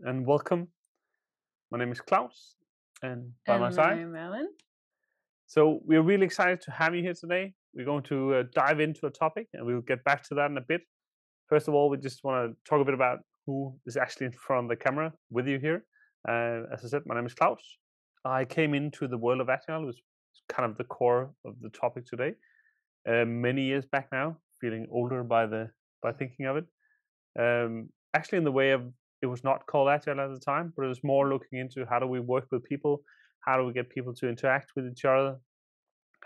and welcome. My name is Claus, and by my And side. I'm Ellen. So we're really excited to have you here today. We're going to dive into a topic, and we'll get back to that in a bit. First of all, we just want to talk a bit about who is actually in front of the camera with you here. As I said, my name is Klaus. I came into the world of Agile, was kind of the core of the topic today. Many years back now, feeling older by thinking of it. Actually, in the way of it was not called Agile at the time, but it was more looking into how do we work with people, how do we get people to interact with each other,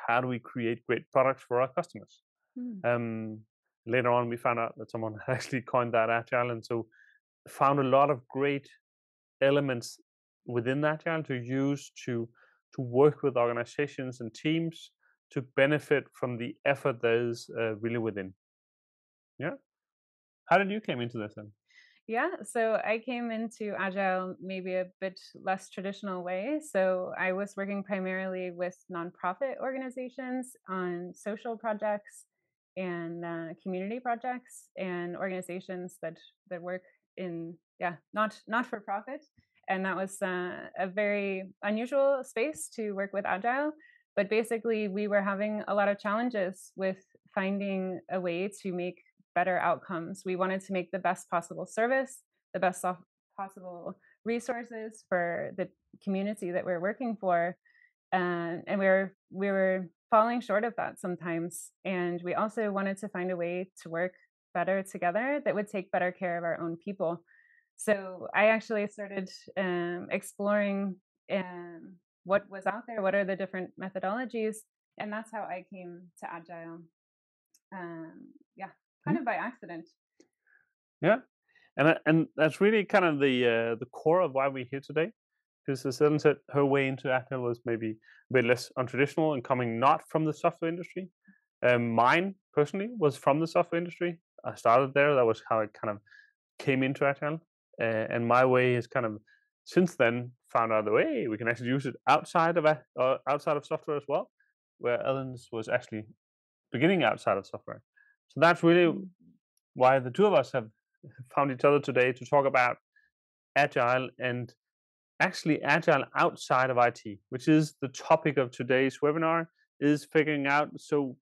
how do we create great products for our customers. Hmm. Um, Later on, we found out that someone had actually coined that Agile, and so found a lot of great elements within Agile to use to work with organizations and teams to benefit from the effort that is really within. Yeah. How did you came into this then? Yeah, so I came into Agile maybe a bit less traditional way. So I was working primarily with nonprofit organizations on social projects and community projects and organizations that work in not for profit. And that was a very unusual space to work with Agile. But basically, we were having a lot of challenges with finding a way to make better outcomes. We wanted to make the best possible service, the best possible resources for the community that we're working for, and we were falling short of that sometimes. And we also wanted to find a way to work better together that would take better care of our own people. So I actually started exploring what was out there, what are the different methodologies, and that's how I came to Agile. Yeah, Hmm? kind of by accident. Yeah, and that's really kind of the core of why we're here today. Because as Ellen said, her way into Agile was maybe a bit less untraditional and coming not from the software industry. Mine personally was from the software industry. I started there. That was how I kind of came into Agile, and my way is kind of since then found out the way we can actually use it outside of software as well. Where Ellen's was actually beginning outside of software. So that's really Mm. why the two of us have found each other today to talk about Agile and actually Agile outside of IT, which is the topic of today's webinar, is figuring out. So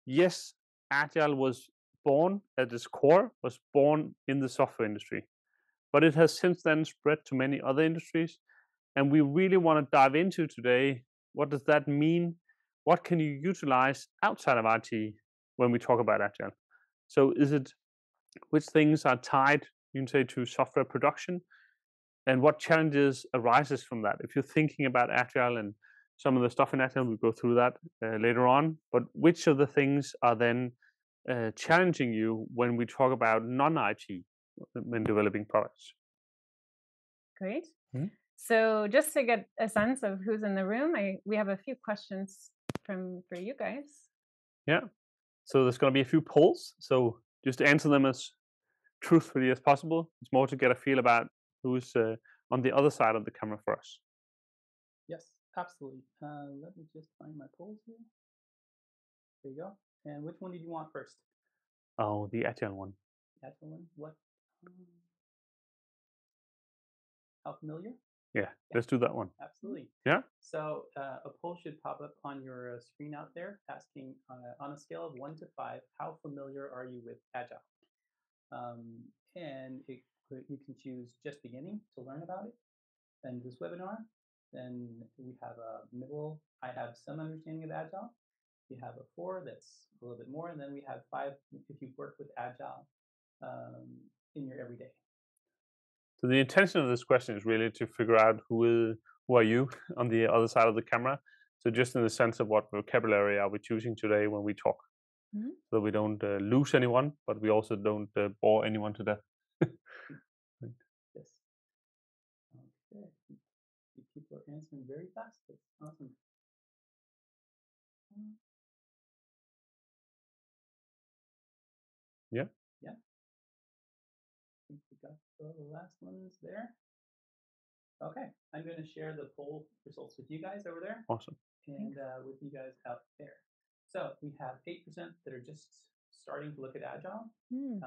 yes, Agile was born at its core, was born in the software industry, but it has since then spread to many other industries. And we really want to dive into today, what does that mean? What can you utilize outside of IT when we talk about Agile? So is it which things are tied, you can say, to software production, and what challenges arises from that? If you're thinking about Agile and some of the stuff in Agile, we'll go through that later on. But which of the things are then challenging you when we talk about non-IT when developing products? Great. Mhm. So just to get a sense of who's in the room, we have a few questions for you guys. Yeah. So there's going to be a few polls. So just answer them as truthfully as possible. It's more to get a feel about who's on the other side of the camera for us. Yes, absolutely. Let me just find my polls here. There you go. And which one did you want first? Oh, the Agile one. That one? What? Um, how familiar? Yeah, Yeah. let's do that one. Absolutely. Yeah. So a poll should pop up on your screen out there asking on a scale of 1 to 5, how familiar are you with Agile? Um, and you can choose just beginning to learn about it in this webinar. Then we have a middle, I have some understanding of Agile. You have a 4 that's a little bit more, and then we have 5 if you work with Agile um, in your everyday. So the intention of this question is really to figure out who are you on the other side of the camera. So just in the sense of what vocabulary are we choosing today when we talk, Mhm. so we don't lose anyone, but we also don't bore anyone to death. Right. Yes. Okay. People are answering very fast. That's awesome. Yeah. Yeah. I think we got the last ones there. Okay. I'm going to share the poll results with you guys over there Awesome. and with you guys out there. So we have 8% that are just starting to look at Agile, Hmm.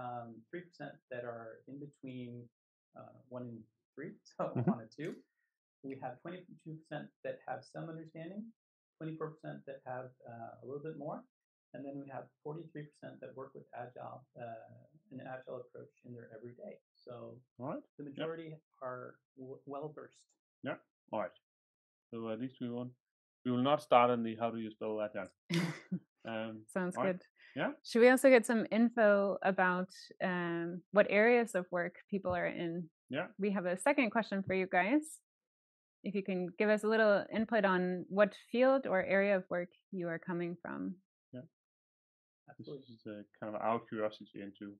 3% that are in between 1 and 3, so Mm-hmm. on a 2. We have 22% that have some understanding, 24% that have a little bit more, and then we have 43% that work with Agile, an Agile approach in their everyday. So All right. the majority are well versed. Yeah. All right. So at least we will not start on the how do you spell Agile. Sounds all right. good. Yeah. Should we also get some info about what areas of work people are in? Yeah. We have a second question for you guys. If you can give us a little input on what field or area of work you are coming from. Yeah. Absolutely. This is kind of our curiosity into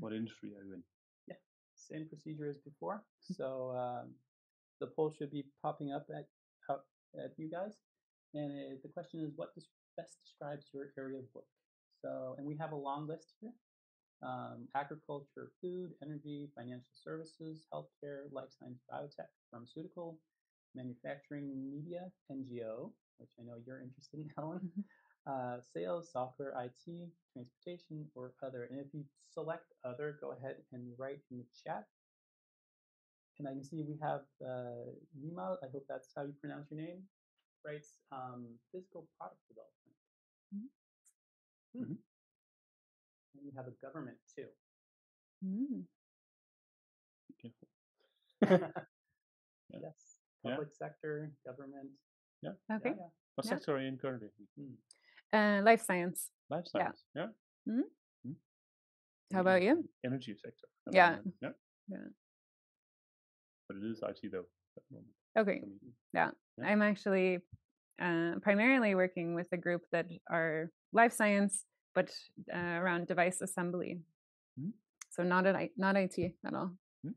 what industry are you in. Yeah. Same procedure as before. So the poll should be popping up at you guys. And the question is, what best describes your area of work? So, and we have a long list here. Agriculture, food, energy, financial services, healthcare, life science, biotech, pharmaceutical, manufacturing, media, NGO, which I know you're interested in, Helen, sales, software, IT, transportation, or other. And if you select other, go ahead and write in the chat. And I can see we have Lima, I hope that's how you pronounce your name, writes physical product development. Mm-hmm. And we have a government too. Be careful. Yes, public sector, government. Yeah. Okay. Yeah. What sector are you in currently? Life science. Life science. Yeah. How about you? Energy sector. Yeah. Yeah. But it is IT though. At the moment. Okay. Yeah. I'm actually primarily working with a group that are life science, but around device assembly. So not IT at all. Yeah.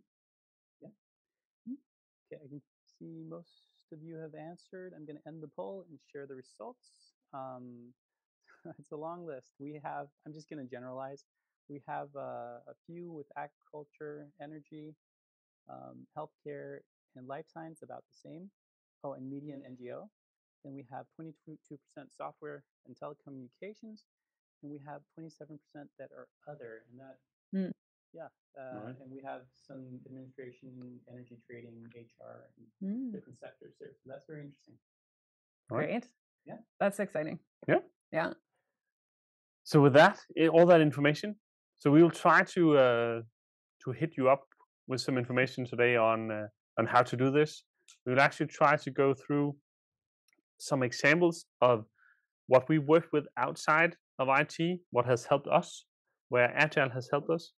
Okay, I can see most of you have answered. I'm going to end the poll and share the results. It's a long list. I'm just going to generalize. We have a few with agriculture, energy, healthcare, and life science, about the same. Oh, and media and NGO. Then we have 22% software and telecommunications, and we have 27% that are other, and that, and we have some administration, energy trading, HR, and different sectors there. So that's very interesting. Great. Yeah. That's exciting. Yeah. Yeah. So with that, all that information, so we will try to hit you up with some information today on how to do this. We will actually try to go through some examples of what we work with outside of IT, what has helped us, where Agile has helped us,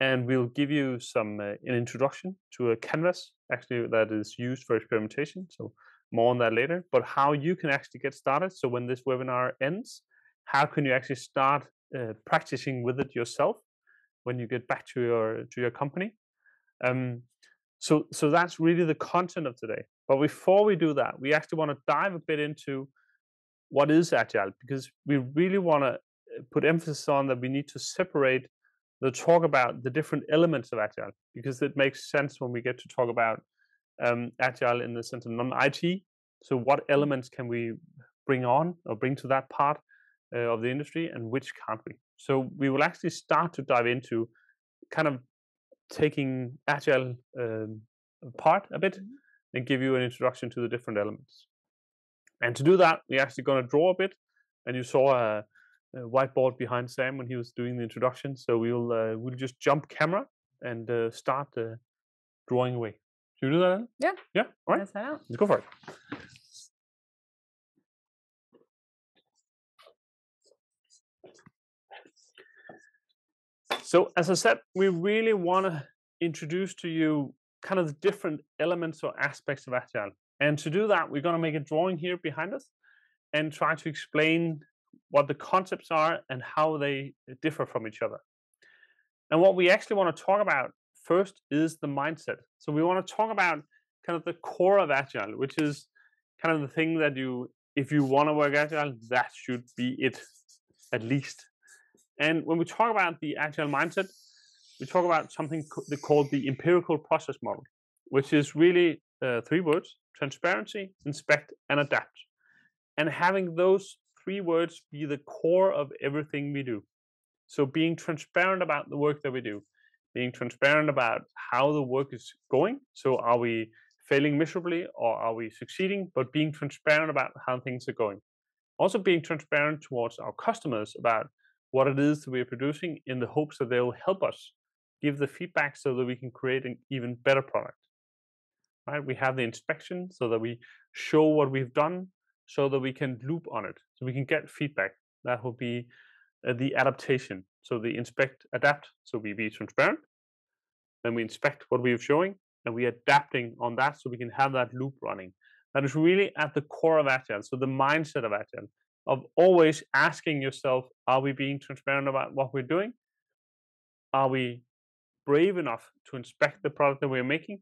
and we'll give you an introduction to a canvas actually that is used for experimentation. So more on that later. But how you can actually get started. So when this webinar ends, how can you actually start practicing with it yourself when you get back to your company? So that's really the content of today. But before we do that, we actually want to dive a bit into what is Agile, because we really want to put emphasis on that we need to separate the talk about the different elements of Agile, because it makes sense when we get to talk about Agile in the sense of non-IT. So what elements can we bring on or bring to that part of the industry, and which can't we? So we will actually start to dive into kind of taking Agile apart a bit and give you an introduction to the different elements. And to do that, we're actually going to draw a bit. And you saw a whiteboard behind Sam when he was doing the introduction. So we'll just jump camera and start drawing away. Should we do that, Ellen? Yeah. Yeah. All right. Let's head out. Let's go for it. So as I said, we really want to introduce to you kind of the different elements or aspects of Agile. And to do that, we're going to make a drawing here behind us and try to explain what the concepts are and how they differ from each other. And what we actually want to talk about first is the mindset. So we want to talk about kind of the core of Agile, which is kind of the thing that if you want to work Agile, that should be it, at least. And when we talk about the Agile mindset, we talk about something called the empirical process model, which is really 3 words: transparency, inspect, and adapt. And having those 3 words be the core of everything we do. So being transparent about the work that we do, being transparent about how the work is going. So are we failing miserably or are we succeeding? But being transparent about how things are going. Also being transparent towards our customers about what it is that we are producing in the hopes that they will help us give the feedback so that we can create an even better product. Right? We have the inspection so that we show what we've done so that we can loop on it, so we can get feedback. That will be the adaptation. So the inspect, adapt, so we be transparent, then we inspect what we are showing, and we are adapting on that so we can have that loop running. That is really at the core of Agile. So the mindset of Agile, of always asking yourself, are we being transparent about what we're doing? Are we brave enough to inspect the product that we're making?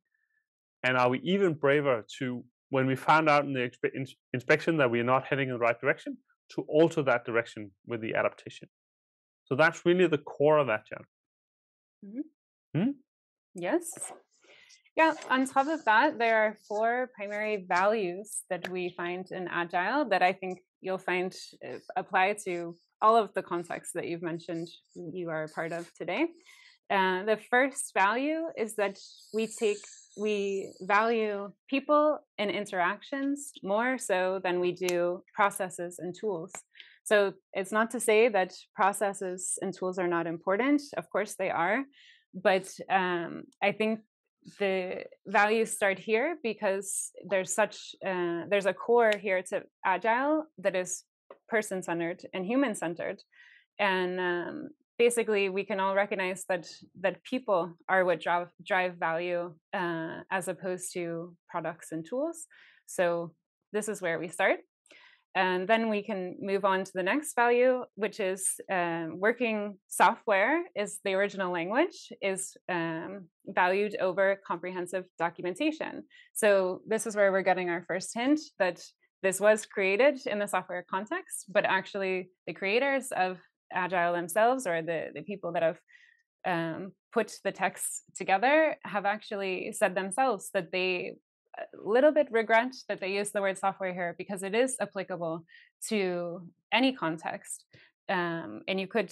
And are we even braver to, when we found out in the inspection that we're not heading in the right direction, to alter that direction with the adaptation? So that's really the core of Agile. Yes. Yeah, on top of that, there are 4 primary values that we find in Agile that I think you'll find apply to all of the contexts that you've mentioned you are a part of today. The first value is that we value people and interactions more so than we do processes and tools. So it's not to say that processes and tools are not important. Of course they are. But I think the values start here because there's a core here to Agile that is person-centered and human-centered. And basically, we can all recognize that people are what drive value as opposed to products and tools. So this is where we start. And then we can move on to the next value, which is working software is the original language, is valued over comprehensive documentation. So this is where we're getting our first hint that this was created in the software context, but actually the creators of Agile themselves, or the people that have put the text together, have actually said themselves that they a little bit regret that they use the word software here, because it is applicable to any context. And you could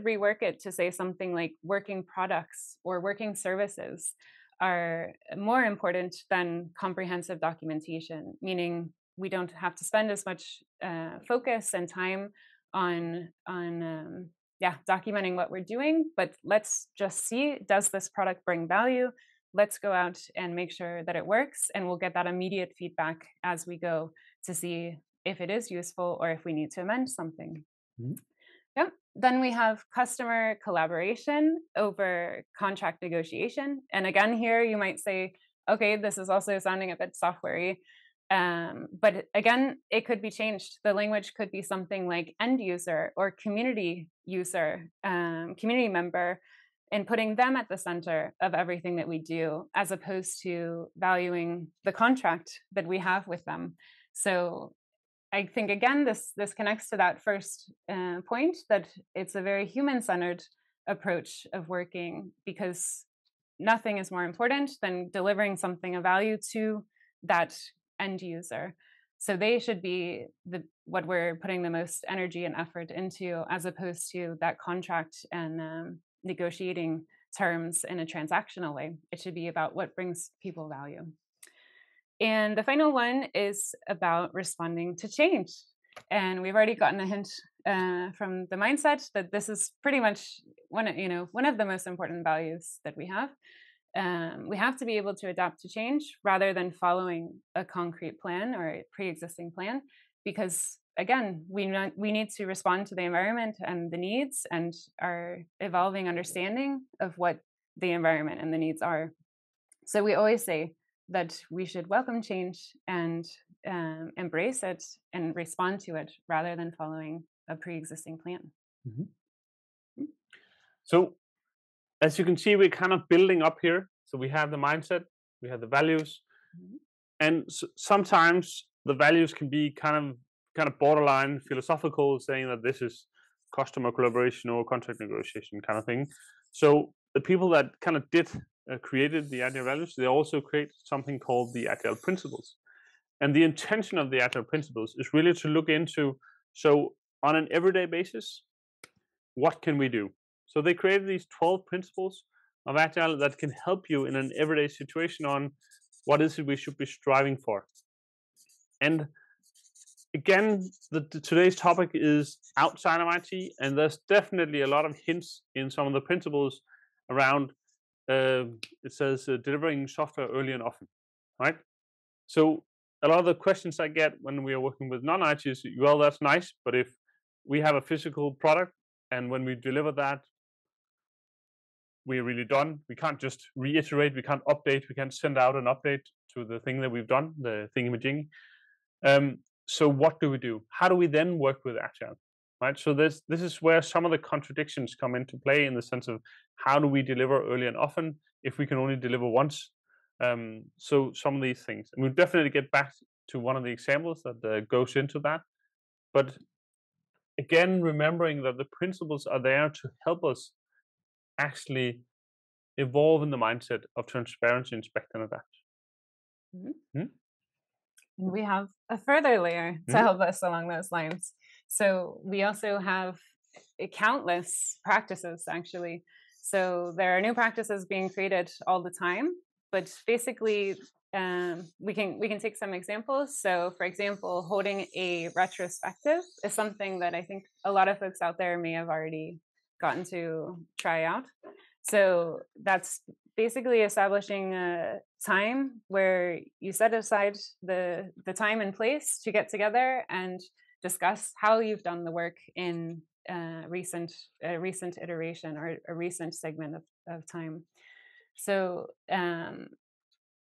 rework it to say something like working products or working services are more important than comprehensive documentation, meaning we don't have to spend as much focus and time on documenting what we're doing, but let's just see, does this product bring value? Let's go out and make sure that it works, and we'll get that immediate feedback as we go to see if it is useful or if we need to amend something. Yep. Then we have customer collaboration over contract negotiation. And again, here you might say, okay, this is also sounding a bit software-y. But again, it could be changed. The language could be something like end user or community user, community member, and putting them at the center of everything that we do, as opposed to valuing the contract that we have with them. So I think, again, this connects to that first point, that it's a very human-centered approach of working, because nothing is more important than delivering something of value to that end user. So they should be what we're putting the most energy and effort into, as opposed to that contract and negotiating terms in a transactional way. It should be about what brings people value. And the final one is about responding to change. And we've already gotten a hint from the mindset that this is pretty much one of the most important values that we have. We have to be able to adapt to change rather than following a concrete plan or a pre-existing plan, because again, we need to respond to the environment and the needs and our evolving understanding of what the environment and the needs are. So we always say that we should welcome change and embrace it and respond to it rather than following a pre-existing plan. So as you can see, we're kind of building up here. So we have the mindset, we have the values, and sometimes the values can be kind of borderline philosophical, saying that this is customer collaboration or contract negotiation kind of thing. So the people that kind of created the Agile values, they also create something called the Agile principles. And the intention of the Agile principles is really to look into, so on an everyday basis, what can we do? So they created these 12 principles of Agile that can help you in an everyday situation on what is it we should be striving for. And again, today's topic is outside of IT, and there's definitely a lot of hints in some of the principles around. It says delivering software early and often, right? So a lot of the questions I get when we are working with non-IT is, well, that's nice, but if we have a physical product and when we deliver that, we're really done. We can't just reiterate, we can't update, we can't send out an update to the thing that we've done, the thingamajiggy. So what do we do? How do we then work with Agile? Right. So this is where some of the contradictions come into play, in the sense of how do we deliver early and often if we can only deliver once? So some of these things, and we'll definitely get back to one of the examples that goes into that. But again, remembering that the principles are there to help us actually evolve in the mindset of transparency, inspect, and adapt. Mm-hmm. We have a further layer to help us along those lines. So we also have countless practices, actually. So there are new practices being created all the time, but basically we can take some examples. So for example, holding a retrospective is something that I think a lot of folks out there may have already gotten to try out. So that's basically establishing a time where you set aside the time and place to get together and discuss how you've done the work in a recent iteration or a recent segment of time. So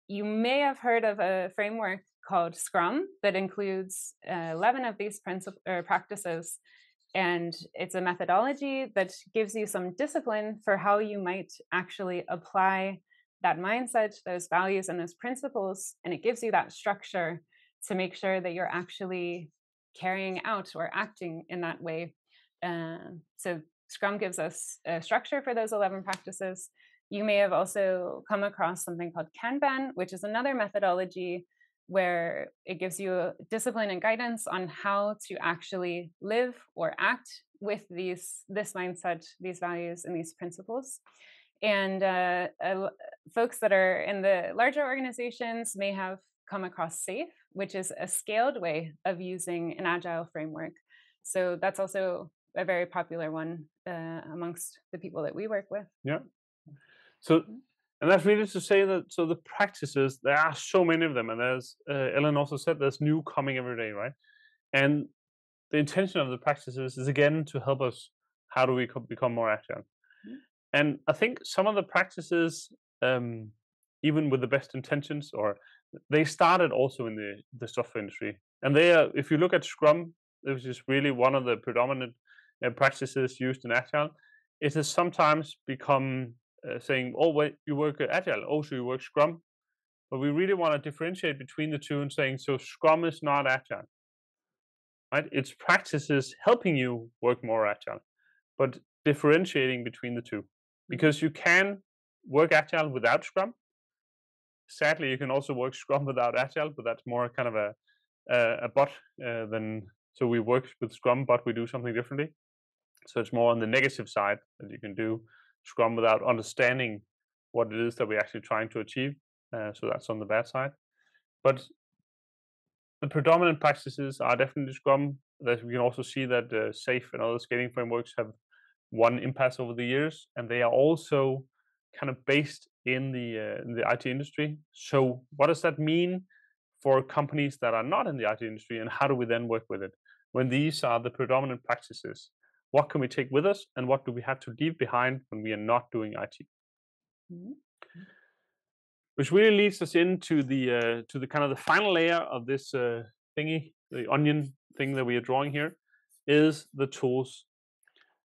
you may have heard of a framework called Scrum that includes 11 of these practices. And it's a methodology that gives you some discipline for how you might actually apply that mindset, those values, and those principles. And it gives you that structure to make sure that you're actually carrying out or acting in that way. So Scrum gives us a structure for those 11 practices. You may have also come across something called Kanban, which is another methodology where it gives you discipline and guidance on how to actually live or act with this mindset, these values, and these principles. And folks that are in the larger organizations may have come across SAFe, which is a scaled way of using an Agile framework. So that's also a very popular one amongst the people that we work with. Yeah. So, and that's really to say that, so the practices, there are so many of them, and there's, Ellen also said, there's new coming every day, right? And the intention of the practices is, again, to help us, how do we become more agile? And I think some of the practices, even with the best intentions, or they started also in the software industry. And they are, if you look at Scrum, which is really one of the predominant practices used in Agile, it has sometimes become saying, oh, wait, you work Agile, oh, so you work Scrum. But we really want to differentiate between the two and saying, so Scrum is not Agile, right? It's practices helping you work more Agile, but differentiating between the two. Because you can work Agile without Scrum. Sadly, you can also work Scrum without Agile, but that's more kind of a bot than, so we work with Scrum, but we do something differently. So it's more on the negative side that you can do Scrum without understanding what it is that we're actually trying to achieve. So that's on the bad side. But the predominant practices are definitely Scrum. That we can also see that SAFe and other scaling frameworks have won impasse over the years, and they are also kind of based in the IT industry. So what does that mean for companies that are not in the IT industry, and how do we then work with it? When these are the predominant practices, what can we take with us, and what do we have to leave behind when we are not doing IT? Which really leads us into the kind of the final layer of this thingy, the onion thing that we are drawing here, is the tools.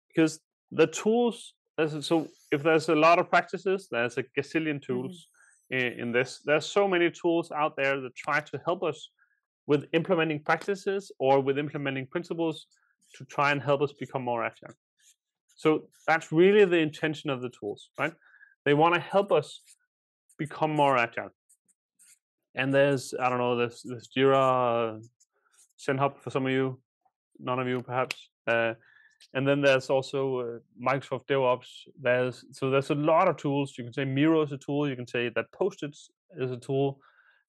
Because the tools, so if there's a lot of practices, there's a gazillion tools in this. There's so many tools out there that try to help us with implementing practices or with implementing principles to try and help us become more agile. So that's really the intention of the tools, right? They want to help us become more agile. And there's, I don't know, there's Jira, SendHub for some of you, none of you perhaps. And then there's also Microsoft DevOps. There's a lot of tools. You can say Miro is a tool. You can say that Post-its is a tool.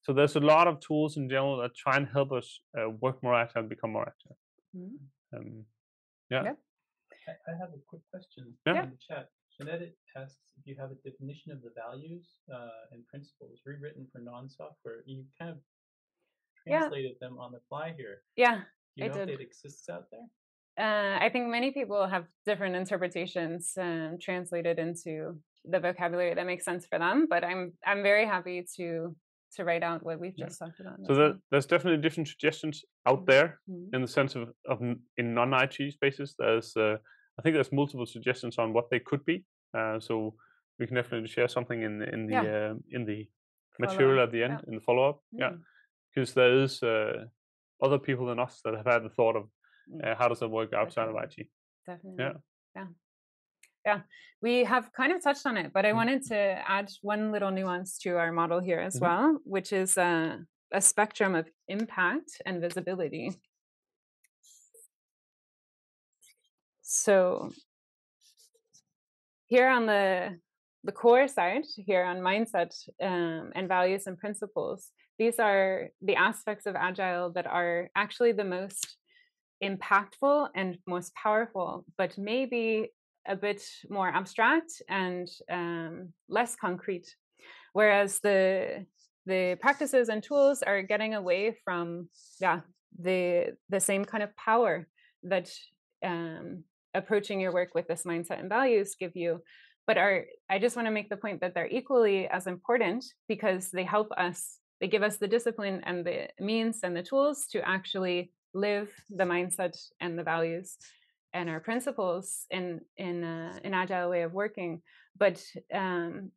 So there's a lot of tools in general that try and help us work more agile and become more agile. Mhm. Yeah. Yeah. I have a quick question Yeah. in the chat. Jeanette asks if you have a definition of the values and principles rewritten for non-software. You kind of translated them on the fly here. Yeah, Do you know I if did. it exists out there? I think many people have different interpretations translated into the vocabulary that makes sense for them. But I'm very happy to write out what we've just talked about. So there's definitely different suggestions out there Mhm. in the sense of in non-IT spaces. There's I think there's multiple suggestions on what they could be. So we can definitely share something in the material at the end in the follow-up. Yeah, because there is other people than us that have had the thought of how does it work outside of IT. Definitely. Yeah, we have kind of touched on it, but I wanted to add one little nuance to our model here as well, which is a spectrum of impact and visibility. So here on the core side, here on mindset and values and principles, these are the aspects of Agile that are actually the most impactful and most powerful, but maybe a bit more abstract and less concrete. Whereas the practices and tools are getting away from the same kind of power that approaching your work with this mindset and values give you, but I just want to make the point that they're equally as important because they help us, they give us the discipline and the means and the tools to actually live the mindset and the values and our principles in an agile way of working. But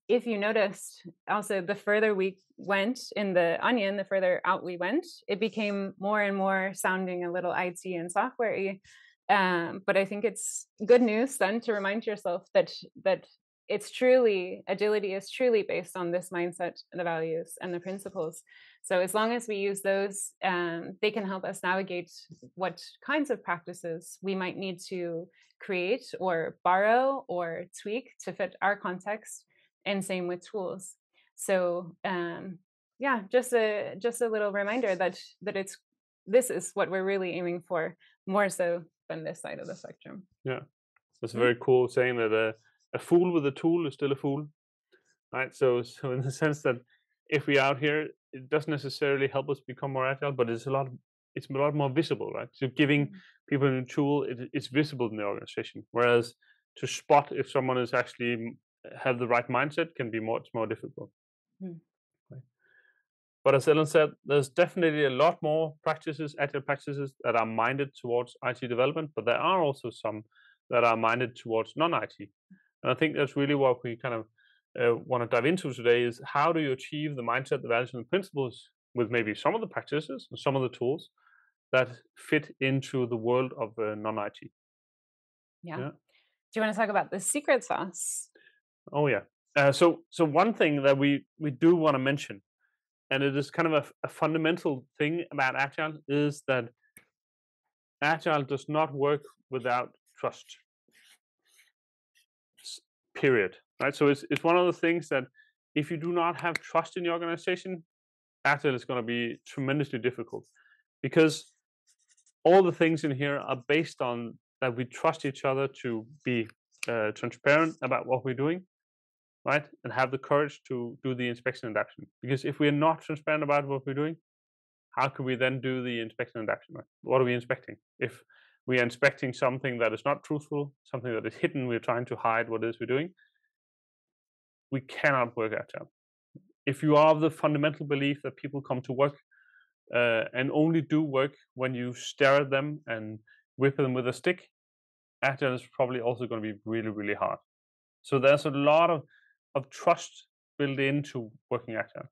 if you noticed, also the further we went in the onion, the further out we went, it became more and more sounding a little IT and software-y. But I think it's good news then to remind yourself that it's truly, agility is truly based on this mindset, the values and the principles. So as long as we use those, they can help us navigate what kinds of practices we might need to create or borrow or tweak to fit our context, and same with tools. So just a little reminder that this is what we're really aiming for, more so than this side of the spectrum. Yeah, that's very cool saying that a fool with a tool is still a fool, right? So in the sense that if we're out here, it doesn't necessarily help us become more agile, but it's a lot more visible, right? So giving people a tool, it's visible in the organization. Whereas to spot if someone is actually have the right mindset can be much more difficult. Right? But as Ellen said, there's definitely a lot more practices, agile practices that are minded towards IT development, but there are also some that are minded towards non-IT. And I think that's really what we kind of want to dive into today is how do you achieve the mindset, the values, and the principles with maybe some of the practices and some of the tools that fit into the world of non-IT. Yeah. Do you want to talk about the secret sauce? Oh yeah. So one thing that we do want to mention, and it is kind of a fundamental thing about Agile, is that Agile does not work without trust. Period. Right. So it's one of the things that if you do not have trust in your organization, Agile is going to be tremendously difficult, because all the things in here are based on that we trust each other to be transparent about what we're doing, right, and have the courage to do the inspection and adaptation. Because if we're not transparent about what we're doing, how can we then do the inspection and adaptation? Right? What are we inspecting? If we are inspecting something that is not truthful, something that is hidden, we're trying to hide what it is we're doing, we cannot work Agile. If you are of the fundamental belief that people come to work and only do work when you stare at them and whip them with a stick, Agile is probably also going to be really, really hard. So there's a lot of trust built into working Agile.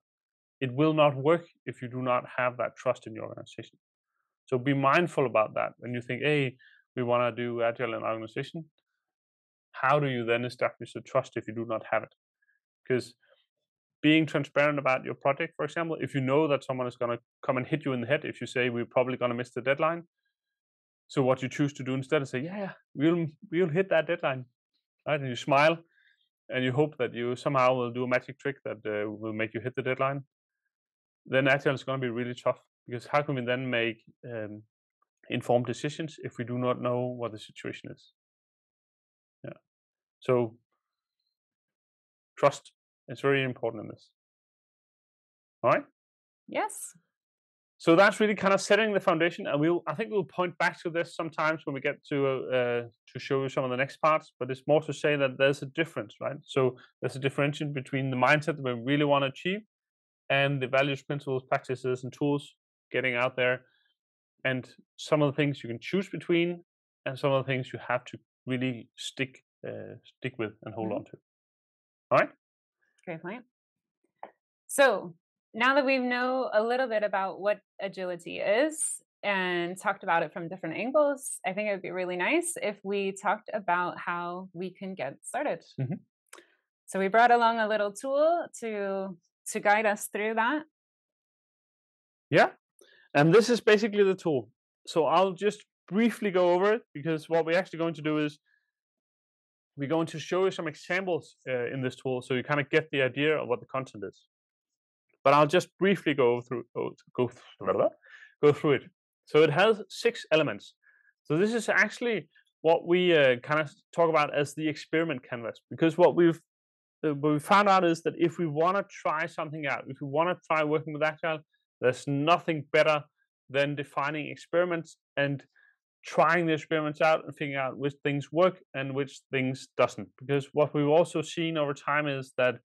It will not work if you do not have that trust in your organization. So be mindful about that when you think, hey, we want to do Agile in our organization. How do you then establish the trust if you do not have it? Because being transparent about your project, for example, if you know that someone is going to come and hit you in the head, if you say we're probably going to miss the deadline, So what you choose to do instead is say, yeah, we'll hit that deadline, right? And you smile and you hope that you somehow will do a magic trick that will make you hit the deadline. Then Agile is going to be really tough, because how can we then make informed decisions if we do not know what the situation is? Yeah. So trust is very important in this. All right. Yes. So that's really kind of setting the foundation, and I think we'll point back to this sometimes when we get to show you some of the next parts. But it's more to say that there's a difference, right? So there's a differentiation between the mindset that we really want to achieve and the values, principles, practices, and tools getting out there. And some of the things you can choose between, and some of the things you have to really stick with and hold on to. All right. Great point. So now that we know a little bit about what agility is and talked about it from different angles, I think it would be really nice if we talked about how we can get started. So we brought along a little tool to guide us through that. Yeah, and this is basically the tool. So I'll just briefly go over it, because what we're actually going to do is we're going to show you some examples in this tool, so you kind of get the idea of what the content is. But I'll just briefly go through it. So it has 6 elements. So this is actually what we kind of talk about as the experiment canvas, because what we found out is that if we want to try something out, if we want to try working with Agile, there's nothing better than defining experiments and trying the experiments out and figuring out which things work and which things doesn't. Because what we've also seen over time is that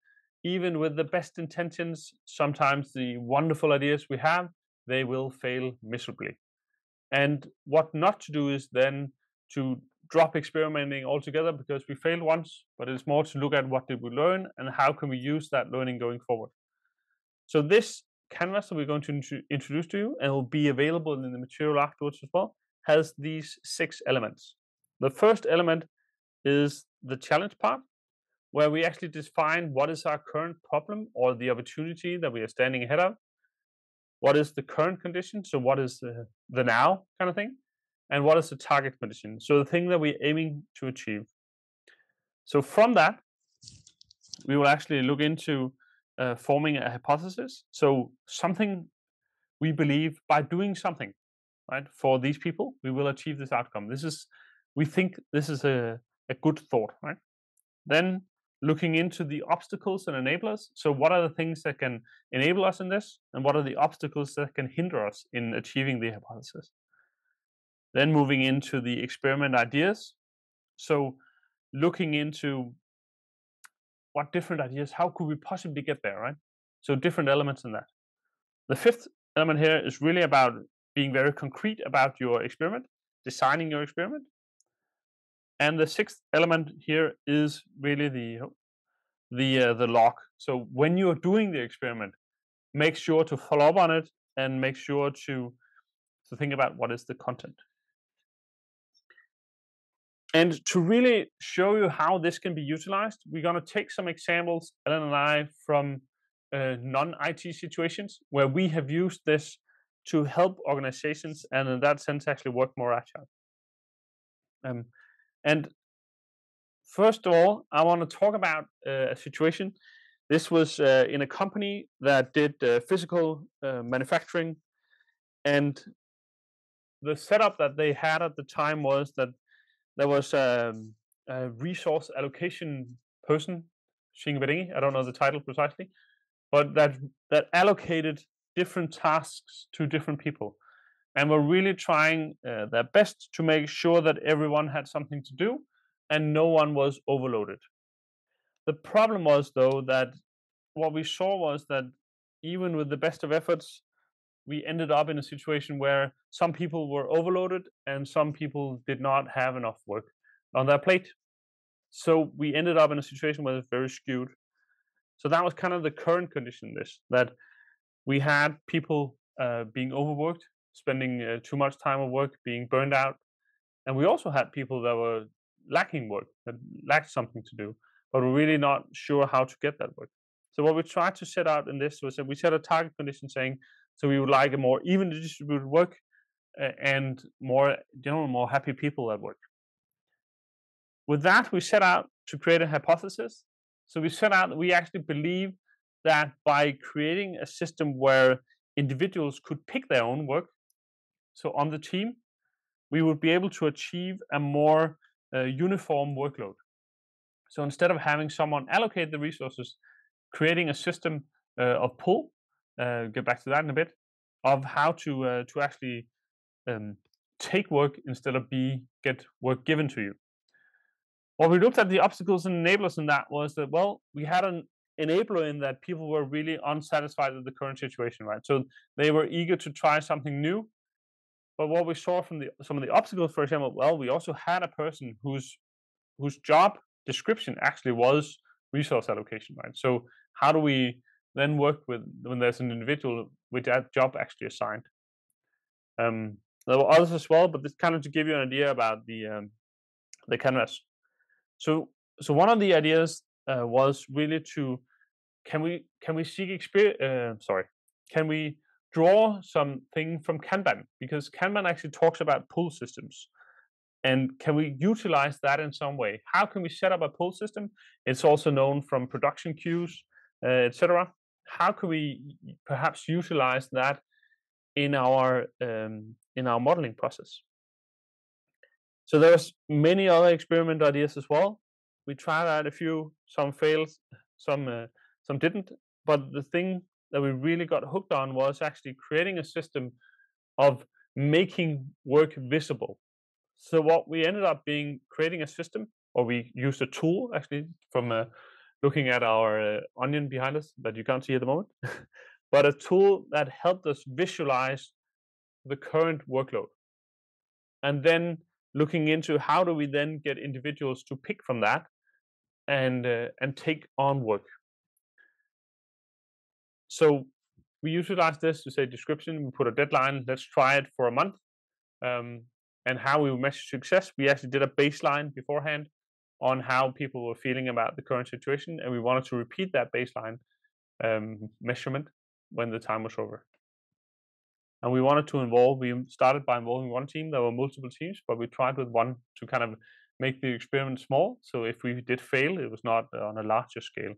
even with the best intentions, sometimes the wonderful ideas we have, they will fail miserably. And what not to do is then to drop experimenting altogether, because we failed once, but it's more to look at what did we learn and how can we use that learning going forward. So this canvas that we're going to introduce to you, and will be available in the material afterwards as well, has these 6 elements. The first element is the challenge part, where we actually define what is our current problem or the opportunity that we are standing ahead of. What is the current condition? So what is the now kind of thing? And what is the target condition? So the thing that we're aiming to achieve. So from that, we will actually look into forming a hypothesis. So something we believe by doing something, right, for these people, we will achieve this outcome. We think this is a good thought, right? Then looking into the obstacles and enablers. So what are the things that can enable us in this? And what are the obstacles that can hinder us in achieving the hypothesis? Then moving into the experiment ideas. So looking into what different ideas, how could we possibly get there, right? So different elements in that. The 5th element here is really about being very concrete about your experiment, designing your experiment. And the 6th element here is really the log. So when you're doing the experiment, make sure to follow up on it and make sure to think about what is the content. And to really show you how this can be utilized, we're going to take some examples, Ellen and I, from non-IT situations where we have used this to help organizations, and in that sense actually work more agile. And first of all, I want to talk about a situation. This was in a company that did physical manufacturing, and the setup that they had at the time was that there was a resource allocation person, I don't know the title precisely, but that allocated different tasks to different people, and were really trying their best to make sure that everyone had something to do and no one was overloaded. The problem was, though, that what we saw was that even with the best of efforts, we ended up in a situation where some people were overloaded and some people did not have enough work on their plate. So we ended up in a situation where it's very skewed. So that was kind of the current condition in this, that we had people being overworked, spending too much time at work, being burned out. And we also had people that were lacking work, that lacked something to do, but were really not sure how to get that work. So what we tried to set out in this was that we set a target condition saying, so we would like a more evenly distributed work, and more happy people at work. With that, we set out to create a hypothesis. So we set out that we actually believe that by creating a system where individuals could pick their own work, so on the team, we would be able to achieve a more uniform workload. So instead of having someone allocate the resources, creating a system of pull, get back to that in a bit, of how to actually take work instead of get work given to you. Well, we looked at the obstacles and enablers in that was that, well, we had an enabler in that people were really unsatisfied with the current situation, right? So they were eager to try something new. But what we saw from some of the obstacles, for example, well, we also had a person whose job description actually was resource allocation, right? So how do we then work with when there's an individual with that job actually assigned? There were others as well, but this kind of to give you an idea about the canvas. So one of the ideas was really to can we draw something from Kanban, because Kanban actually talks about pull systems, and can we utilize that in some way? How can we set up a pull system? It's also known from production queues, etc. How can we perhaps utilize that in our modeling process? So there's many other experiment ideas as well. We tried out a few, some failed, some didn't. But the thing that we really got hooked on was actually creating a system of making work visible. So what we ended up creating a system, or we used a tool actually from looking at our onion behind us that you can't see at the moment, but a tool that helped us visualize the current workload. And then looking into how do we then get individuals to pick from that and take on work. So we utilize this to say description, we put a deadline, let's try it for a month. And how we measure success, we actually did a baseline beforehand on how people were feeling about the current situation, and we wanted to repeat that baseline measurement when the time was over. And we wanted to we started by involving one team. There were multiple teams, but we tried with one to kind of make the experiment small. So if we did fail, it was not on a larger scale.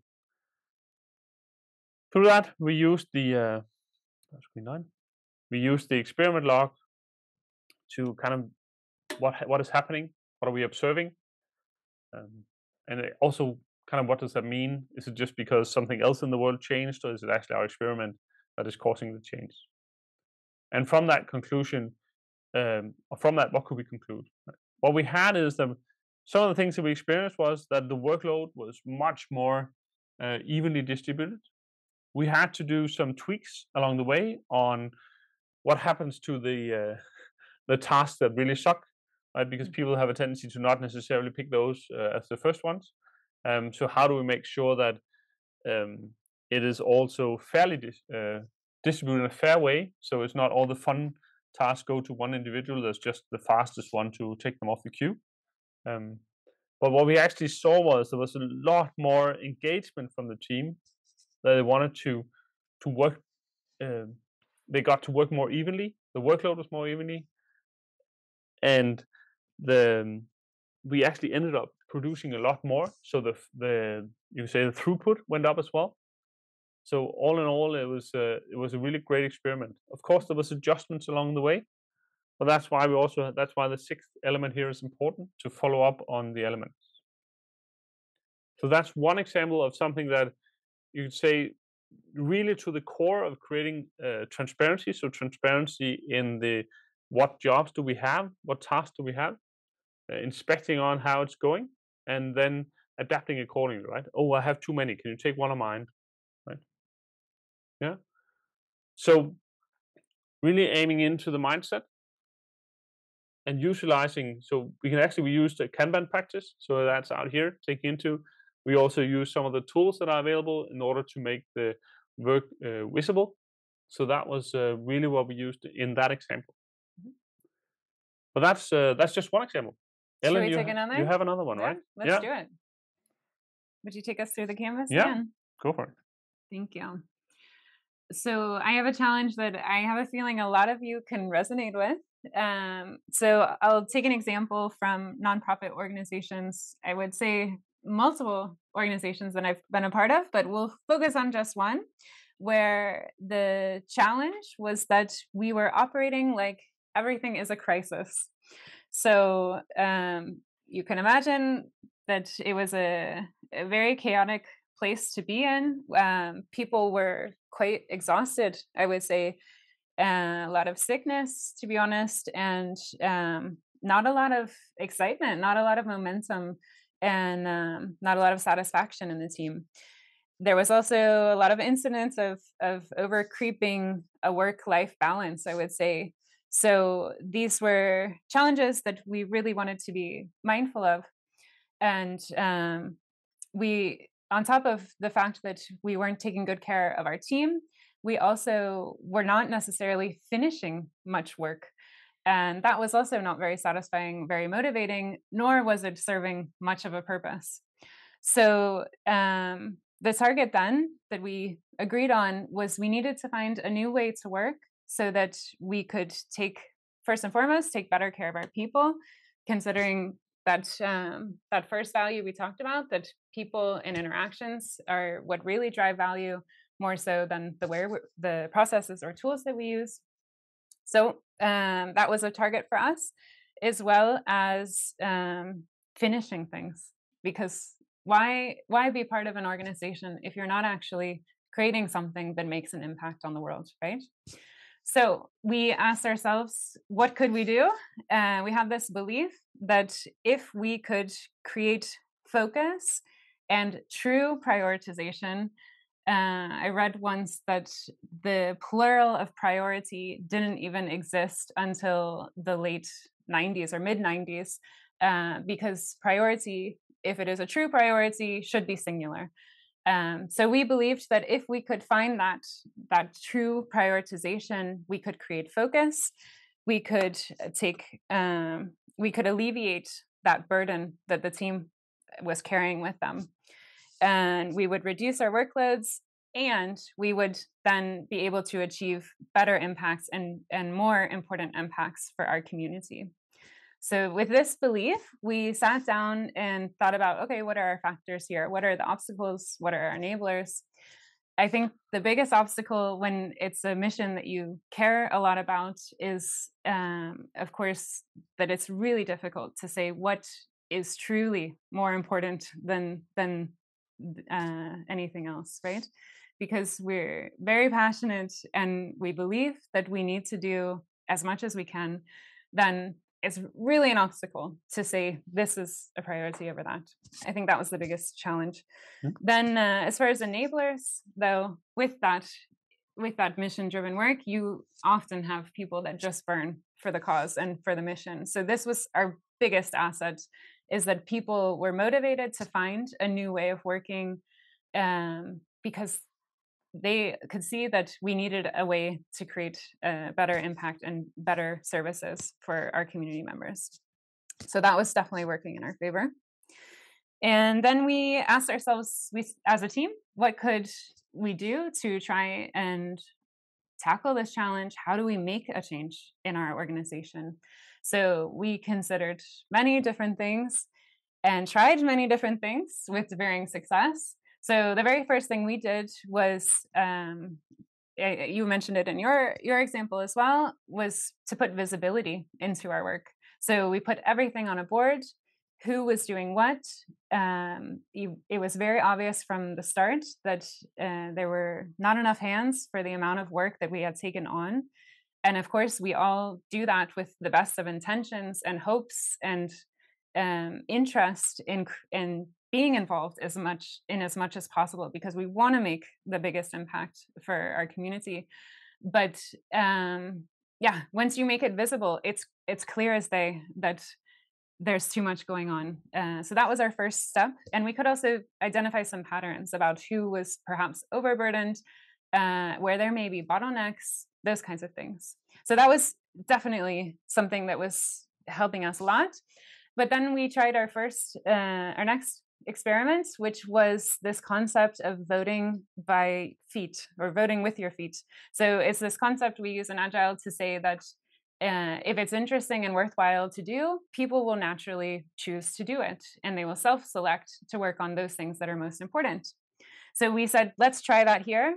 Through that, we used the experiment log to kind of what is happening, what are we observing, and also kind of what does that mean? Is it just because something else in the world changed, or is it actually our experiment that is causing the change? And from that conclusion, what could we conclude? What we had is that some of the things that we experienced was that the workload was much more evenly distributed. We had to do some tweaks along the way on what happens to the tasks that really suck, right? Because people have a tendency to not necessarily pick those as the first ones. So how do we make sure that it is also fairly distributed in a fair way, so it's not all the fun tasks go to one individual, there's just the fastest one to take them off the queue. But what we actually saw was there was a lot more engagement from the team, that they wanted to work, they got to work more evenly, the workload was more evenly, and we actually ended up producing a lot more, so the throughput went up as well. So all in all, it was a really great experiment. Of course, there was adjustments along the way, but that's why the sixth element here is important, to follow up on the elements. So that's one example of something that you could say really to the core of creating transparency. So transparency in what jobs do we have, what tasks do we have, inspecting on how it's going, and then adapting accordingly, right? Oh, I have too many. Can you take one of mine? Right? Yeah. So really aiming into the mindset and utilizing. So we used a Kanban practice. So that's out here taking into. We also use some of the tools that are available in order to make the work visible. So that was really what we used in that example. But that's just one example. Ellen, Should we take another? You have another one, right? Let's do it. Would you take us through the canvas again? Go for it. Thank you. So I have a challenge that I have a feeling a lot of you can resonate with. So I'll take an example from nonprofit organizations. I would say multiple organizations that I've been a part of, but we'll focus on just one, where the challenge was that we were operating like everything is a crisis. So you can imagine that it was a very chaotic place to be in. People were quite exhausted, I would say. A lot of sickness, to be honest, and not a lot of excitement, not a lot of momentum, and not a lot of satisfaction in the team. There was also a lot of incidents of over creeping a work-life balance, I would say. So these were challenges that we really wanted to be mindful of. And we, on top of the fact that we weren't taking good care of our team, we also were not necessarily finishing much work. And that was also not very satisfying, very motivating, nor was it serving much of a purpose. So the target then that we agreed on was we needed to find a new way to work so that we could first and foremost, take better care of our people, considering that that first value we talked about, that people and interactions are what really drive value, more so than the processes or tools that we use. So that was a target for us, as well as finishing things. Because why be part of an organization if you're not actually creating something that makes an impact on the world, right? So we asked ourselves, what could we do? We have this belief that if we could create focus and true prioritization, I read once that the plural of priority didn't even exist until the late 90s or mid 90s, because priority, if it is a true priority, should be singular. So we believed that if we could find that true prioritization, we could create focus, we could alleviate that burden that the team was carrying with them. And we would reduce our workloads, and we would then be able to achieve better impacts and more important impacts for our community. So with this belief, we sat down and thought about, okay, what are our factors here? What are the obstacles? What are our enablers? I think the biggest obstacle when it's a mission that you care a lot about is, of course, that it's really difficult to say what is truly more important than anything else, right? Because we're very passionate and we believe that we need to do as much as we can, then it's really an obstacle to say this is a priority over that. I think that was the biggest challenge. Mm-hmm. Then as far as enablers, though, with that mission-driven work, you often have people that just burn for the cause and for the mission. So this was our biggest asset, is that people were motivated to find a new way of working, because they could see that we needed a way to create a better impact and better services for our community members. So that was definitely working in our favor. And then we asked ourselves, as a team, what could we do to try and tackle this challenge? How do we make a change in our organization? So we considered many different things and tried many different things with varying success. So the very first thing we did was, you mentioned it in your example as well, was to put visibility into our work. So we put everything on a board, who was doing what. It was very obvious from the start that there were not enough hands for the amount of work that we had taken on. And of course, we all do that with the best of intentions and hopes and interest in being involved as much as possible, because we want to make the biggest impact for our community. But once you make it visible, it's clear as day that there's too much going on. So that was our first step. And we could also identify some patterns about who was perhaps overburdened, where there may be bottlenecks, those kinds of things. So that was definitely something that was helping us a lot. But then we tried our next experiment, which was this concept of voting by feet, or voting with your feet. So it's this concept we use in Agile to say that if it's interesting and worthwhile to do, people will naturally choose to do it, and they will self-select to work on those things that are most important. So we said, let's try that here.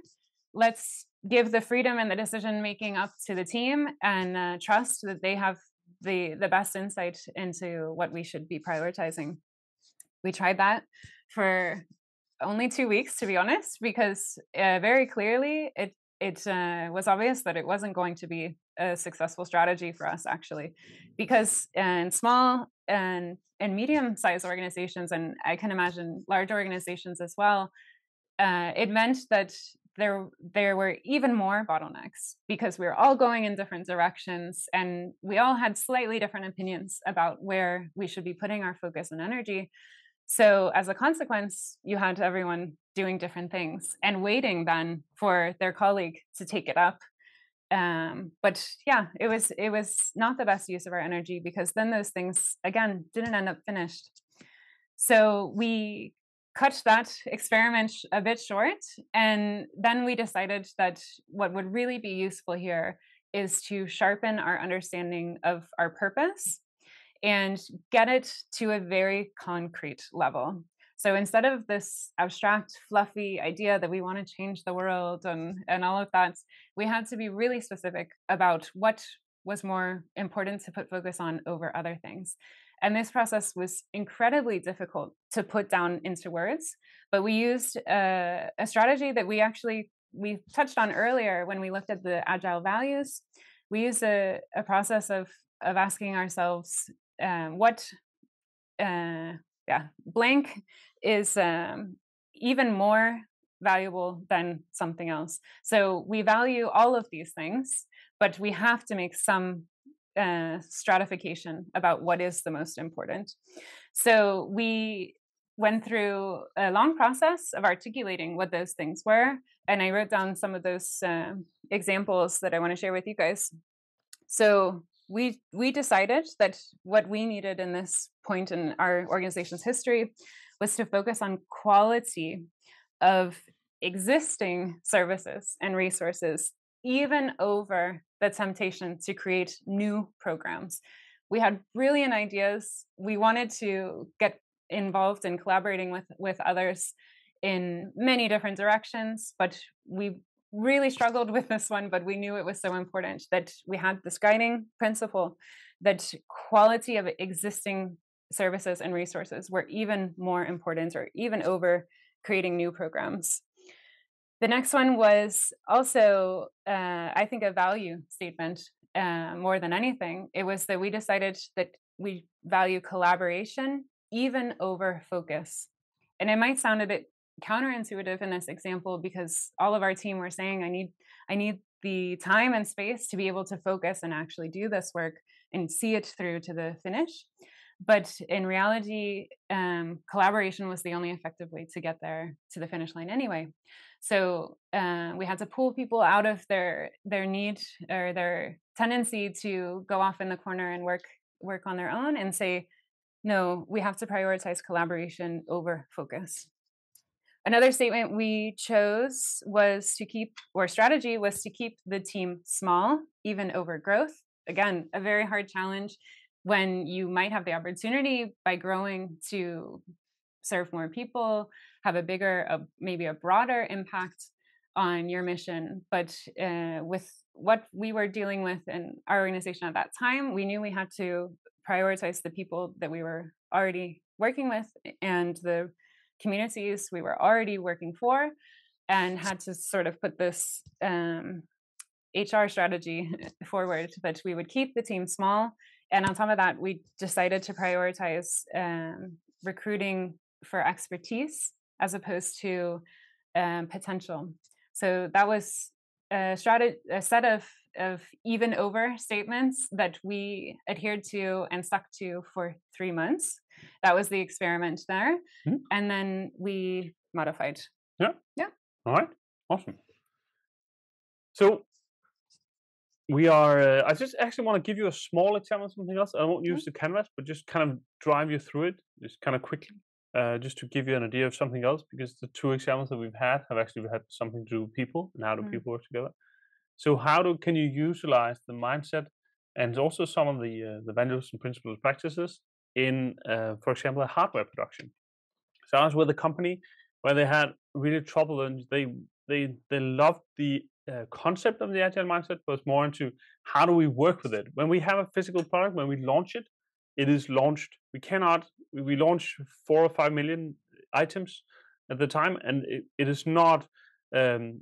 Let's give the freedom and the decision making up to the team, and trust that they have the best insight into what we should be prioritizing. We tried that for only 2 weeks, to be honest, because very clearly it was obvious that it wasn't going to be a successful strategy for us, actually, because in small and medium-sized organizations, and I can imagine large organizations as well, it meant that there were even more bottlenecks because we were all going in different directions, and we all had slightly different opinions about where we should be putting our focus and energy. So as a consequence, you had everyone doing different things and waiting then for their colleague to take it up. But yeah, it was not the best use of our energy, because then those things, again, didn't end up finished. So we cut that experiment a bit short, and then we decided that what would really be useful here is to sharpen our understanding of our purpose and get it to a very concrete level. So instead of this abstract, fluffy idea that we want to change the world and all of that, we had to be really specific about what was more important to put focus on over other things. And this process was incredibly difficult to put down into words, but we used a strategy that we touched on earlier when we looked at the Agile values. We used a process of asking ourselves what blank is even more valuable than something else. So we value all of these things, but we have to make some stratification about what is the most important. So we went through a long process of articulating what those things were, and I wrote down some of those examples that I want to share with you guys. So we decided that what we needed in this point in our organization's history was to focus on quality of existing services and resources, even over the temptation to create new programs. We had brilliant ideas. We wanted to get involved in collaborating with others in many different directions, but we really struggled with this one, but we knew it was so important that we had this guiding principle that quality of existing services and resources were even more important, or even over creating new programs. The next one was also, I think, a value statement more than anything. It was that we decided that we value collaboration even over focus. And it might sound a bit counterintuitive in this example, because all of our team were saying, I need the time and space to be able to focus and actually do this work and see it through to the finish. But in reality, collaboration was the only effective way to get there to the finish line anyway. So we had to pull people out of their need or their tendency to go off in the corner and work on their own, and say, no, we have to prioritize collaboration over focus. Another statement we chose was to keep the team small, even over growth. Again, a very hard challenge when you might have the opportunity by growing to serve more people, have a bigger, maybe a broader impact on your mission. But with what we were dealing with in our organization at that time, we knew we had to prioritize the people that we were already working with and the communities we were already working for, and had to sort of put this HR strategy forward that we would keep the team small. And on top of that, we decided to prioritize recruiting for expertise as opposed to potential. So that was a set of even over statements that we adhered to and stuck to for 3 months. That was the experiment there. Mm-hmm. And then we modified. Yeah. All right. Awesome. So we are, I just actually want to give you a small example of something else. I won't use the canvas, but just kind of drive you through it, just kind of quickly, just to give you an idea of something else, because the 2 examples that we've had have actually had something to do with people and how do people work together. So can you utilize the mindset and also some of the values and principles practices in, for example, hardware production. So I was with a company where they had really trouble, and they loved the concept of the agile mindset, but more into how do we work with it. When we have a physical product, when we launch it, it is launched. We launch 4 or 5 million items at the time, and it is not um,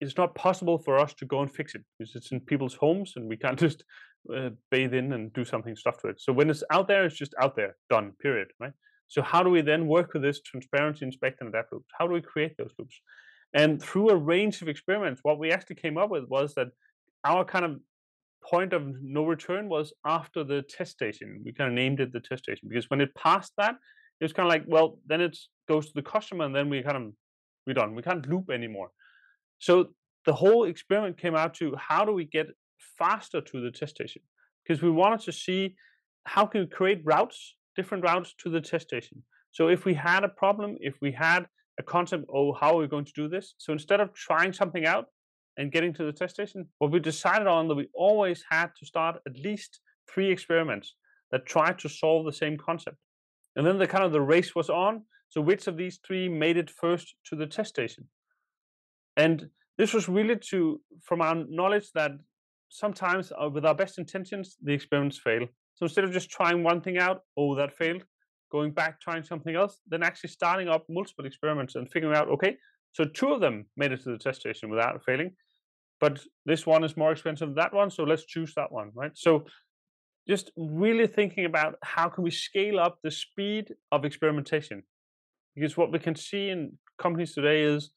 it's not possible for us to go and fix it because it's in people's homes, and we can't just bathe in and do something stuff to it. So when it's out there, it's just out there, done, period, right? So how do we then work with this transparency, inspect, and adapt loops? How do we create those loops? And through a range of experiments, what we actually came up with was that our kind of point of no return was after the test station. We kind of named it the test station because when it passed that, it was kind of like, well, then it goes to the customer, and then we're done. We can't loop anymore. So the whole experiment came out to how do we get faster to the test station? Because we wanted to see how can we create routes, different routes to the test station. So if we had a problem, if we had a concept, oh, how are we going to do this? So instead of trying something out and getting to the test station, what we decided on that we always had to start at least 3 experiments that tried to solve the same concept. And then the race was on. So which of these 3 made it first to the test station? And this was really from our knowledge that sometimes with our best intentions, the experiments fail. So instead of just trying one thing out, oh, that failed, going back, trying something else, then actually starting up multiple experiments and figuring out, okay, so 2 of them made it to the test station without failing, but this one is more expensive than that one, so let's choose that one, right? So just really thinking about how can we scale up the speed of experimentation, because what we can see in companies today is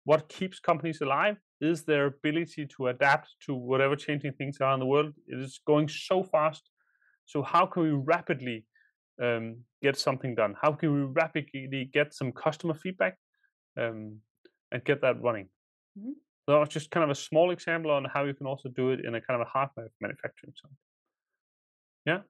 what keeps companies alive is their ability to adapt to whatever changing things are in the world. It is going so fast. So how can we rapidly get something done? How can we rapidly get some customer feedback and get that running? Mhm. So that was just kind of a small example on how you can also do it in a kind of a hardware manufacturing side. Yeah.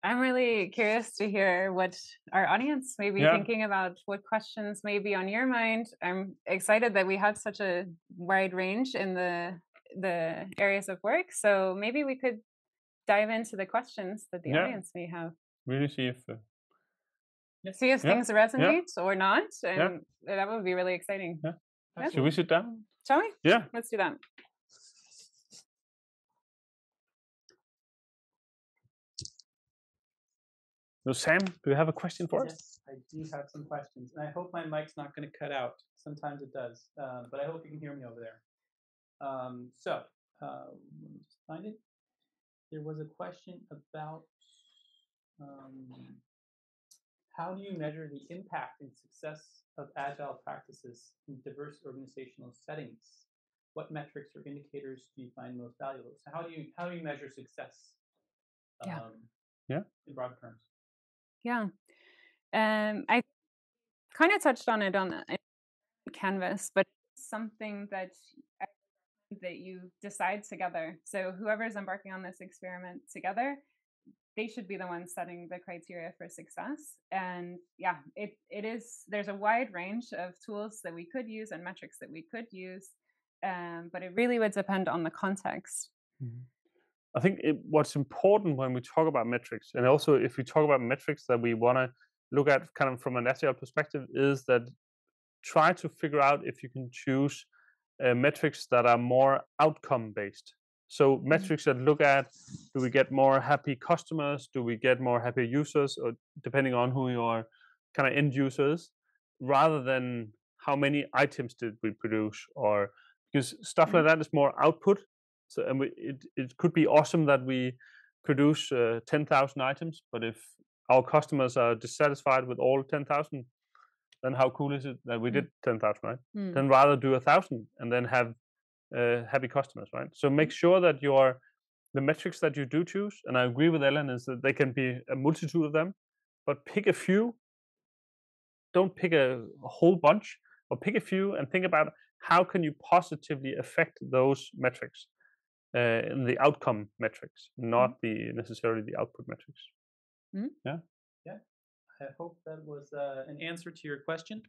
I'm really curious to hear what our audience may be Yeah. thinking about, what questions may be on your mind. I'm excited that we had such a wide range in the areas of work. So maybe we could dive into the questions that the Yeah. audience may have. Really see if See if Yeah. things resonate or not. And Yeah. that would be really exciting. Yeah. Yeah. Should we sit down? Shall we? Yeah. Let's do that. So Sam, do you have a question for us? Yes, I do have some questions, and I hope my mic's not going to cut out. Sometimes it does, but I hope you can hear me over there. Let me just find it. There was a question about how do you measure the impact and success of agile practices in diverse organizational settings? What metrics or indicators do you find most valuable? So how do you measure success? In broad terms. Yeah. I kind of touched on it on Canvas, but something that you decide together. So whoever's embarking on this experiment together, they should be the ones setting the criteria for success. And yeah, there's a wide range of tools that we could use and metrics that we could use, but it really would depend on the context. I think what's important when we talk about metrics, and also if we talk about metrics that we want to look at kind of from an agile perspective, is that try to figure out if you can choose metrics that are more outcome based. So metrics that look at, do we get more happy customers? Do we get more happy users? Or depending on who your kind of end users, rather than how many items did we produce, or because stuff like that is more output. So and it could be awesome that we produce 10,000 items, but if our customers are dissatisfied with all 10,000, then how cool is it that we did 10,000, right? Then rather do 1,000 and then have happy customers, right? So make sure that the metrics that you do choose, and I agree with Ellen, is that they can be a multitude of them, but pick a few. Don't pick a whole bunch, or pick a few and think about how can you positively affect those metrics, in the outcome metrics, not necessarily the output metrics. Yeah. I hope that was an answer to your question.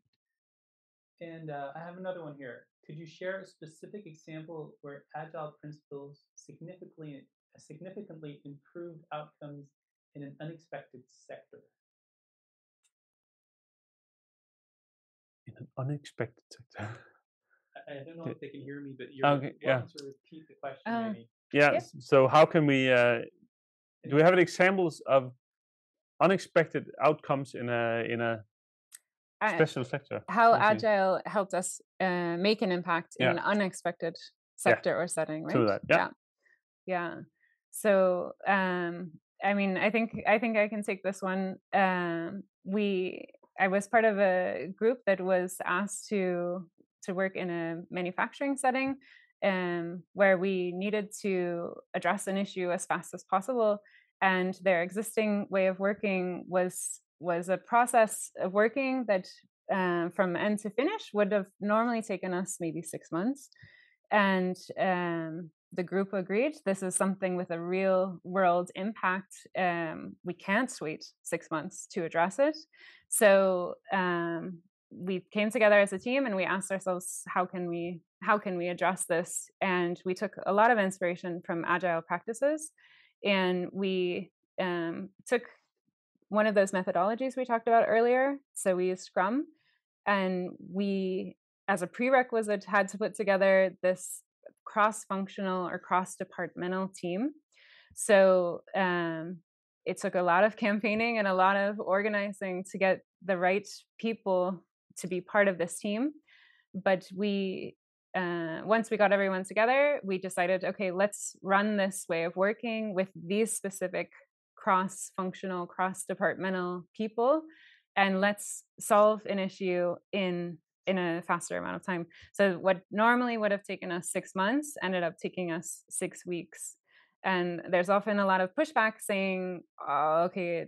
And I have another one here. could you share a specific example where agile principles significantly improved outcomes in an unexpected sector? In an unexpected sector. I don't know if they can hear me, but you're Okay, yeah. welcome to repeat the question, maybe. Yeah. Yeah. So how can we? Do we have any examples of unexpected outcomes in a Uh, special sector? how Let's see. Agile helped us make an impact in Yeah. an unexpected Yeah. sector or setting, To right? that. Yeah. Yeah. So I mean, I think I can take this one. I was part of a group that was asked to work in a manufacturing setting, where we needed to address an issue as fast as possible, and their existing way of working was a process of working that from end to finish would have normally taken us maybe 6 months, and the group agreed this is something with a real world impact. We can't wait 6 months to address it. So we came together as a team and we asked ourselves, how can we address this? And we took a lot of inspiration from agile practices, and we took one of those methodologies we talked about earlier. So we used Scrum, and we, as a prerequisite, had to put together this cross-functional or cross-departmental team. So it took a lot of campaigning and a lot of organizing to get the right people to be part of this team. But once we got everyone together, we decided, okay, let's run this way of working with these specific cross-functional, cross-departmental people, and let's solve an issue in a faster amount of time. So what normally would have taken us 6 months ended up taking us 6 weeks. And there's often a lot of pushback saying, oh, okay,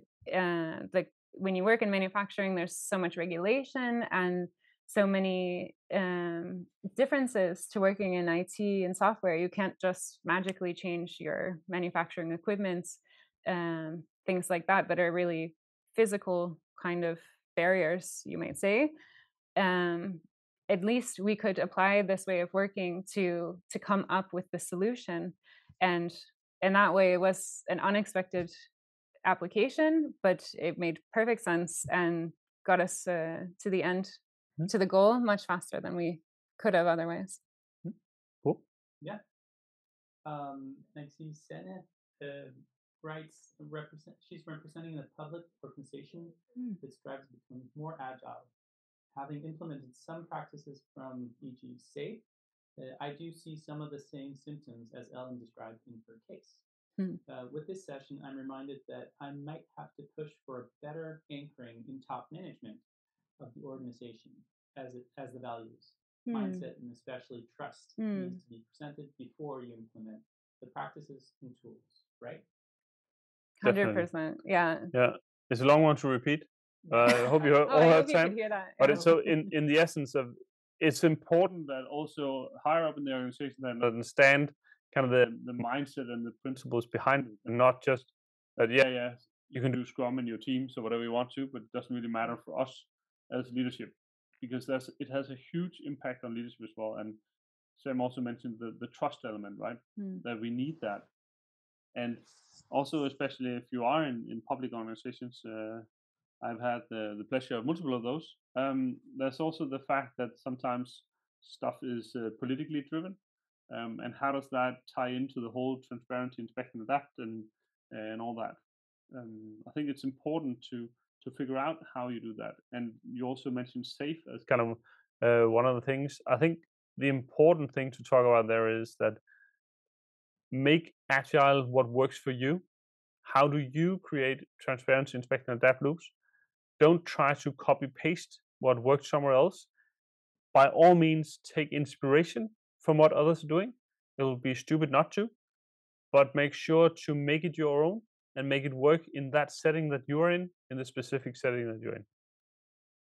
like when you work in manufacturing, there's so much regulation and so many differences to working in IT and software. You can't just magically change your manufacturing equipment, things like that are really physical kind of barriers, you might say. At least we could apply this way of working to come up with the solution, and in that way it was an unexpected application, but it made perfect sense and got us to the end, to the goal much faster than we could have otherwise. Cool. Yeah. I see Senna writes, she's representing a public organization that strives to become more agile. Having implemented some practices from e.g. SAFe, I do see some of the same symptoms as Ellen described in her case. With this session, I'm reminded that I might have to push for a better anchoring in top management of the organization as the values, mindset, and especially trust needs to be presented before you implement the practices and tools, right? 100%. Yeah. Yeah. It's a long one to repeat. I hope you all have time. Hear that. But it's so in the essence of, it's important that also higher up in the organization that understand kind of the mindset and the principles behind it, and not just that you can do Scrum in your team, so whatever you want to, but it doesn't really matter for us as leadership, because it has a huge impact on leadership as well. And Sam also mentioned the trust element, right? That we need that. And also, especially if you are in public organizations, I've had the pleasure of multiple of those. There's also the fact that sometimes stuff is politically driven, and how does that tie into the whole transparency, inspect and adapt, and all that. I think it's important to figure out how you do that. And you also mentioned SAFe as kind of one of the things. I think the important thing to talk about there is that make Agile what works for you. How do you create transparency, inspect, and adapt loops? Don't try to copy paste what worked somewhere else. By all means, take inspiration from what others are doing. It will be stupid not to, but make sure to make it your own and make it work in that setting that you are in the specific setting that you're in.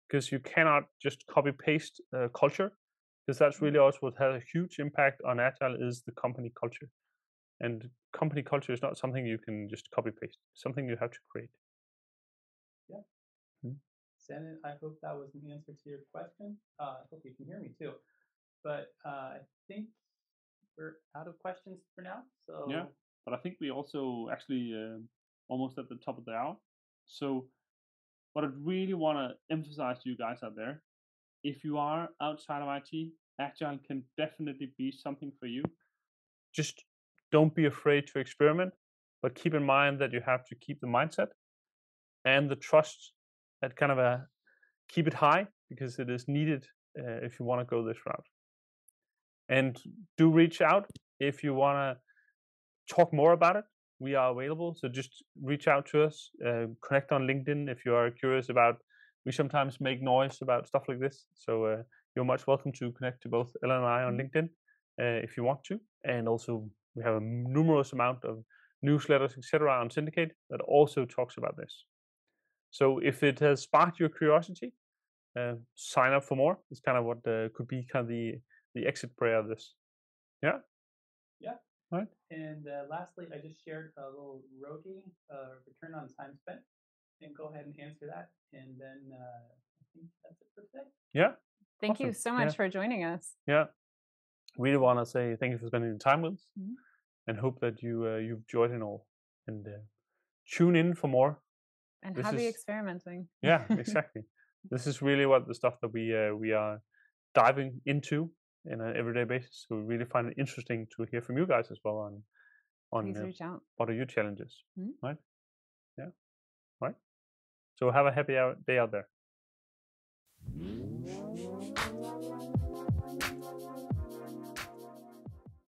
Because you cannot just copy paste culture, because that's really also what has a huge impact on Agile is the company culture. And company culture is not something you can just copy paste. It's something you have to create. Yeah. Senna, I hope that was an answer to your question. I hope you can hear me too. But I think we're out of questions for now. Yeah, So but I think we also actually almost at the top of the hour. So what I really want to emphasize to you guys out there, if you are outside of IT, Agile can definitely be something for you. Just don't be afraid to experiment, but keep in mind that you have to keep the mindset and the trust at kind of a keep it high because it is needed if you want to go this route. And do reach out if you want to talk more about it. We are available, so just reach out to us. Connect on LinkedIn if you are curious about. We sometimes make noise about stuff like this, so you're much welcome to connect to both Ellen and I on LinkedIn if you want to. And also, we have a numerous amount of newsletters, etc., on Syndicate that also talks about this. So if it has sparked your curiosity, sign up for more. It's kind of what could be kind of the exit prayer of this. Yeah. yeah. Right. And lastly, I just shared a little Rogi return on time spent. And go ahead and answer that. And then I think that's it for today. Yeah. Thank you Awesome. so much Yeah. for joining us. Yeah. Really want to say thank you for spending the time with us, and hope that you've enjoyed it all. And tune in for more. And This happy is- experimenting. Yeah, exactly. This is really what the stuff that we are diving into in an everyday basis. So we really find it interesting to hear from you guys as well on Please reach out. what are your challenges, Mhm. right? Yeah, right. So have a happy day out there.